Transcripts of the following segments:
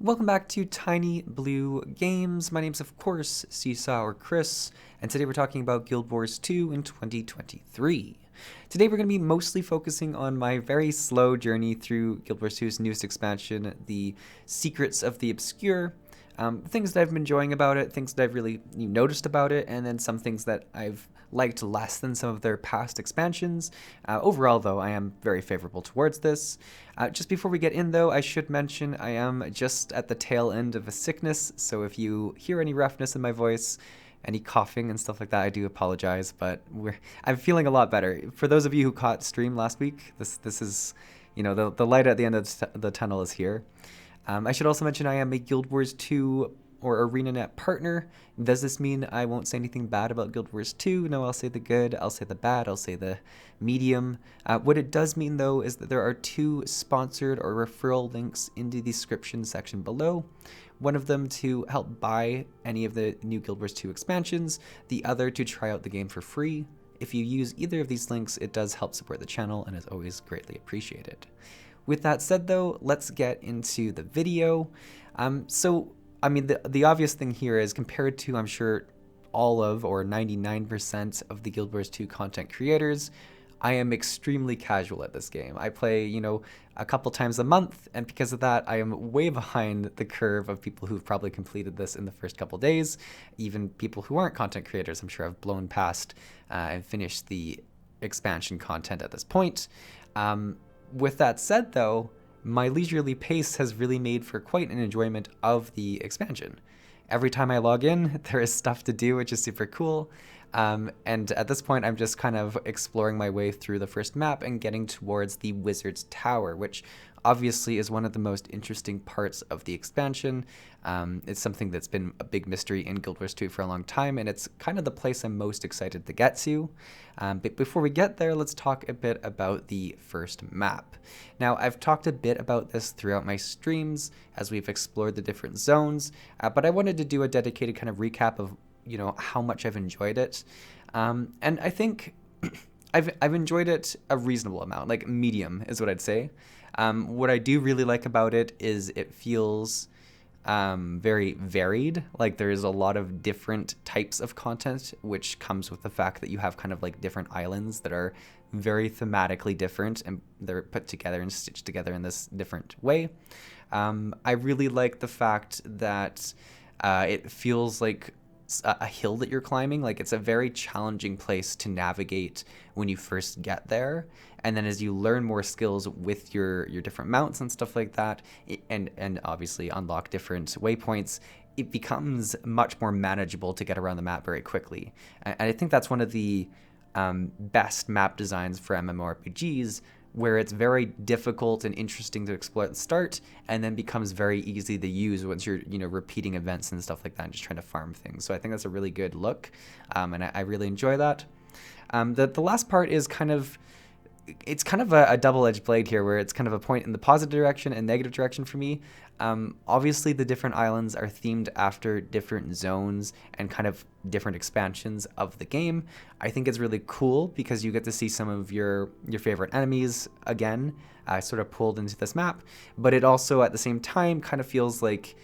Welcome back to Tiny Blue Games. My name's, of course, Csaw or Chris, and today we're talking about Guild Wars 2 in 2023. Today we're going to be mostly focusing on my very slow journey through Guild Wars 2's newest expansion, the Secrets of the Obscure. Things that I've been enjoying about it, things that I've really noticed about it, and then some things that I've liked less than some of their past expansions. Overall, though, I am very favorable towards this. Just before we get in, though, I should mention I am just at the tail end of a sickness, so if you hear any roughness in my voice, any coughing and stuff like that, I do apologize, but I'm feeling a lot better. For those of you who caught stream last week, this is, the light at the end of the tunnel is here. I should also mention I am a Guild Wars 2 or ArenaNet partner. Does this mean I won't say anything bad about Guild Wars 2? No, I'll say the good, I'll say the bad, I'll say the medium. What it does mean, though, is that there are two sponsored or referral links in the description section below. One of them to help buy any of the new Guild Wars 2 expansions, the other to try out the game for free. If you use either of these links, it does help support the channel and is always greatly appreciated. With that said, though, let's get into the video. The obvious thing here is compared to, I'm sure, all of or 99% of the Guild Wars 2 content creators, I am extremely casual at this game. I play, a couple times a month, and because of that, I am way behind the curve of people who've probably completed this in the first couple days. Even people who aren't content creators, I'm sure, have blown past and finished the expansion content at this point. With that said, though, my leisurely pace has really made for quite an enjoyment of the expansion. Every time I log in, there is stuff to do, which is super cool. And at this point, I'm just kind of exploring my way through the first map and getting towards the Wizard's Tower, which obviously is one of the most interesting parts of the expansion. It's something that's been a big mystery in Guild Wars 2 for a long time, and it's kind of the place I'm most excited to get to. But before we get there, let's talk a bit about the first map. Now, I've talked a bit about this throughout my streams as we've explored the different zones, but I wanted to do a dedicated kind of recap of how much I've enjoyed it. And I think I've enjoyed it a reasonable amount, like medium is what I'd say. What I do really like about it is it feels very varied. Like there's a lot of different types of content, which comes with the fact that you have kind of like different islands that are very thematically different, and they're put together and stitched together in this different way. I really like the fact that it feels like a hill that you're climbing. Like it's a very challenging place to navigate when you first get there, and then as you learn more skills with your different mounts and stuff like that, and obviously unlock different waypoints, it becomes much more manageable to get around the map very quickly. And I think that's one of the best map designs for MMORPGs, where it's very difficult and interesting to explore at the start, and then becomes very easy to use once you're, repeating events and stuff like that and just trying to farm things. So I think that's a really good look, and I really enjoy that. The last part is kind of a double-edged blade here, where it's kind of a point in the positive direction and negative direction for me. Obviously, the different islands are themed after different zones and kind of different expansions of the game. I think it's really cool because you get to see some of your favorite enemies again, sort of pulled into this map. But it also, at the same time, kind of feels like,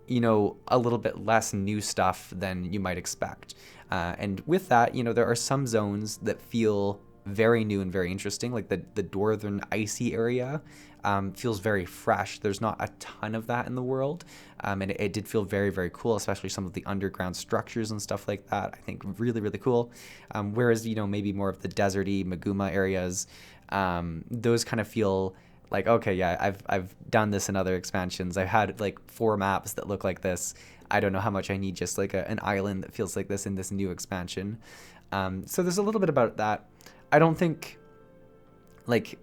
a little bit less new stuff than you might expect. And with that, there are some zones that feel very new and very interesting, like the northern icy area feels very fresh. There's not a ton of that in the world, and it did feel very, very cool, especially some of the underground structures and stuff like that. I think really, really cool. Whereas maybe more of the deserty Maguma areas, those kind of feel like, okay, yeah, I've done this in other expansions. I've had like 4 maps that look like this. I don't know how much I need just like an island that feels like this in this new expansion. So there's a little bit about that. I don't think like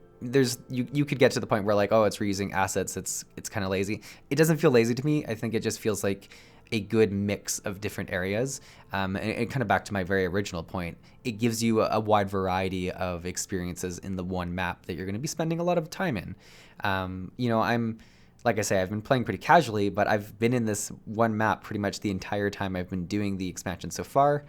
you could get to the point where like, oh, it's reusing assets, it's kind of lazy. It doesn't feel lazy to me. I think it just feels like a good mix of different areas. And kind of back to my very original point, it gives you a wide variety of experiences in the one map that you're going to be spending a lot of time in. I'm, like I say, I've been playing pretty casually, but I've been in this one map pretty much the entire time I've been doing the expansion so far.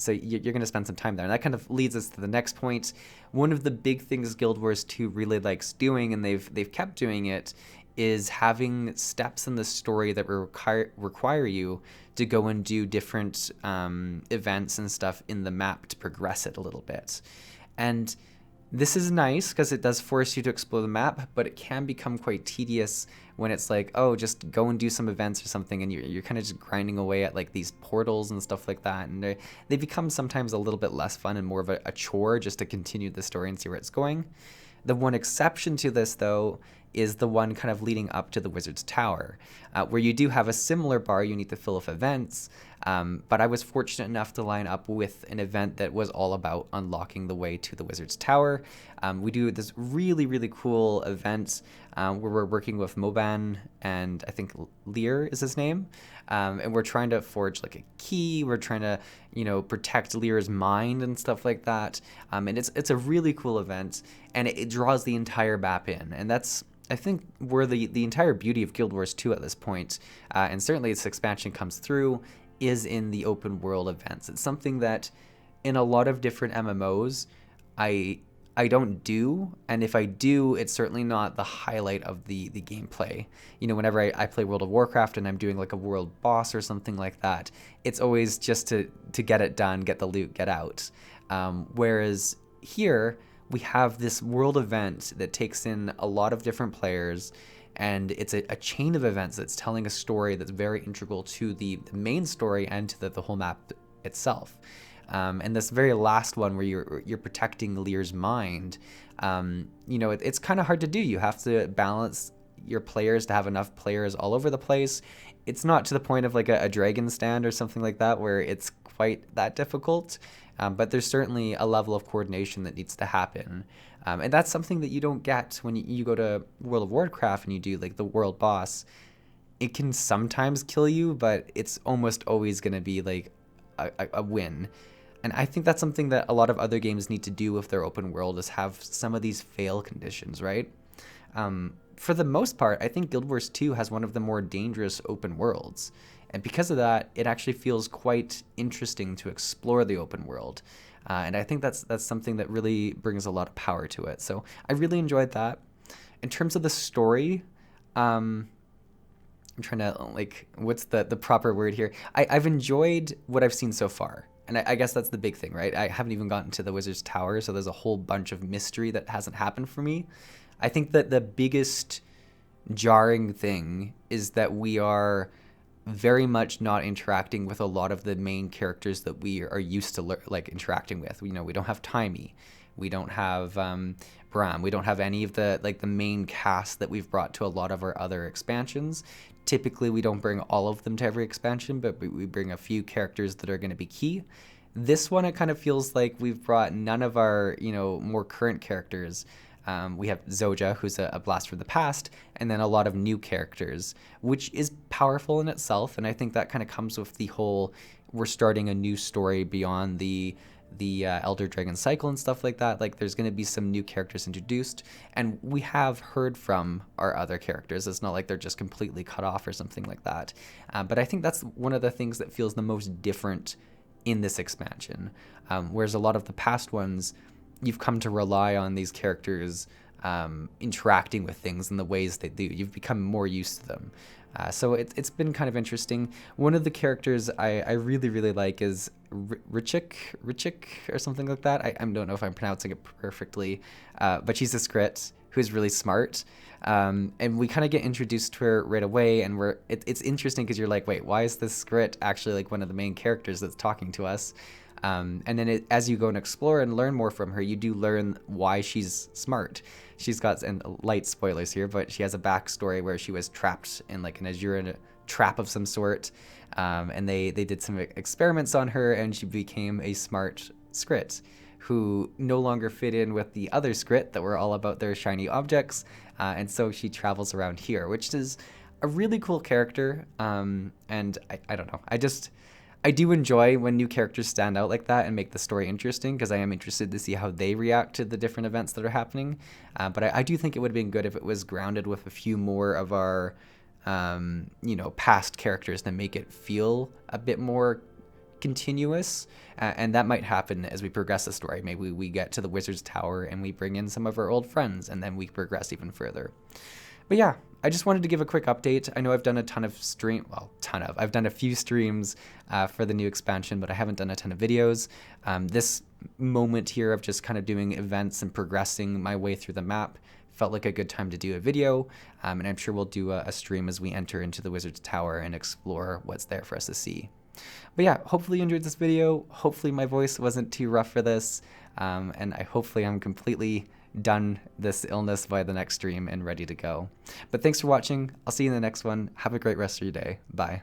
So you're going to spend some time there. And that kind of leads us to the next point. One of the big things Guild Wars 2 really likes doing, and they've kept doing it, is having steps in the story that require you to go and do different events and stuff in the map to progress it a little bit. And this is nice because it does force you to explore the map, but it can become quite tedious when it's like, oh, just go and do some events or something, and you're kind of just grinding away at like these portals and stuff like that, and they become sometimes a little bit less fun and more of a chore just to continue the story and see where it's going. The one exception to this, though, is the one kind of leading up to the Wizard's Tower, where you do have a similar bar you need to fill with events, but I was fortunate enough to line up with an event that was all about unlocking the way to the Wizard's Tower. We do this really, really cool event where we're working with Moban and I think Lear is his name, and we're trying to forge like a key. We're trying to, protect Lear's mind and stuff like that. And it's a really cool event, and it draws the entire map in, and that's, I think, where the entire beauty of Guild Wars 2 at this point, and certainly its expansion comes through, is in the open world events. It's something that in a lot of different MMOs I don't do, and if I do, it's certainly not the highlight of the gameplay. Whenever I play World of Warcraft and I'm doing like a world boss or something like that, it's always just to get it done, get the loot, get out. Whereas here, we have this world event that takes in a lot of different players, and it's a chain of events that's telling a story that's very integral to the main story and to the whole map itself. And this very last one where you're protecting Lear's mind, it's kind of hard to do. You have to balance your players to have enough players all over the place. It's not to the point of like a dragon stand or something like that where it's quite that difficult, but there's certainly a level of coordination that needs to happen. And that's something that you don't get when you go to World of Warcraft and you do like the world boss. It can sometimes kill you, but it's almost always going to be like a win. And I think that's something that a lot of other games need to do with their open world, is have some of these fail conditions, right? For the most part, I think Guild Wars 2 has one of the more dangerous open worlds. And because of that, it actually feels quite interesting to explore the open world. And I think that's something that really brings a lot of power to it. So I really enjoyed that. In terms of the story, I'm trying to, like, what's the proper word here? I've enjoyed what I've seen so far. And I guess that's the big thing, right? I haven't even gotten to the Wizard's Tower, so there's a whole bunch of mystery that hasn't happened for me. I think that the biggest jarring thing is that we are very much not interacting with a lot of the main characters that we are used to interacting with. We don't have Timey, we don't have Bram, we don't have any of the main cast that we've brought to a lot of our other expansions. Typically, we don't bring all of them to every expansion, but we bring a few characters that are going to be key. This one, it kind of feels like we've brought none of our, more current characters. We have Zoja, who's a blast from the past, and then a lot of new characters, which is powerful in itself. And I think that kind of comes with the whole, we're starting a new story beyond the Elder Dragon cycle and stuff like that. Like, there's going to be some new characters introduced, and we have heard from our other characters. It's not like they're just completely cut off or something like that. But I think that's one of the things that feels the most different in this expansion. Whereas a lot of the past ones, you've come to rely on these characters interacting with things in the ways they do. You've become more used to them. So it's been kind of interesting. One of the characters I really, really like is Richik or something like that. I don't know if I'm pronouncing it perfectly, but she's a Skrit who's really smart. And we kind of get introduced to her right away, and it's interesting because you're like, wait, why is this Skrit actually like one of the main characters that's talking to us? And then as you go and explore and learn more from her, you do learn why she's smart. She's got, and light spoilers here, but she has a backstory where she was trapped in like an Azure trap of some sort. And they did some experiments on her, and she became a smart Skrit who no longer fit in with the other Skrit that were all about their shiny objects. And so she travels around here, which is a really cool character. And I don't know. I do enjoy when new characters stand out like that and make the story interesting, because I am interested to see how they react to the different events that are happening. But I do think it would have been good if it was grounded with a few more of our, past characters to make it feel a bit more continuous. And that might happen as we progress the story. Maybe we get to the Wizard's Tower and we bring in some of our old friends, and then we progress even further. But yeah, I just wanted to give a quick update. I know I've done a ton of I've done a few streams for the new expansion, but I haven't done a ton of videos. This moment here of just kind of doing events and progressing my way through the map felt like a good time to do a video, and I'm sure we'll do a stream as we enter into the Wizard's Tower and explore what's there for us to see. But yeah, hopefully you enjoyed this video. Hopefully my voice wasn't too rough for this, and hopefully I'm completely done this illness by the next stream and ready to go. But thanks for watching. I'll see you in the next one. Have a great rest of your day. Bye.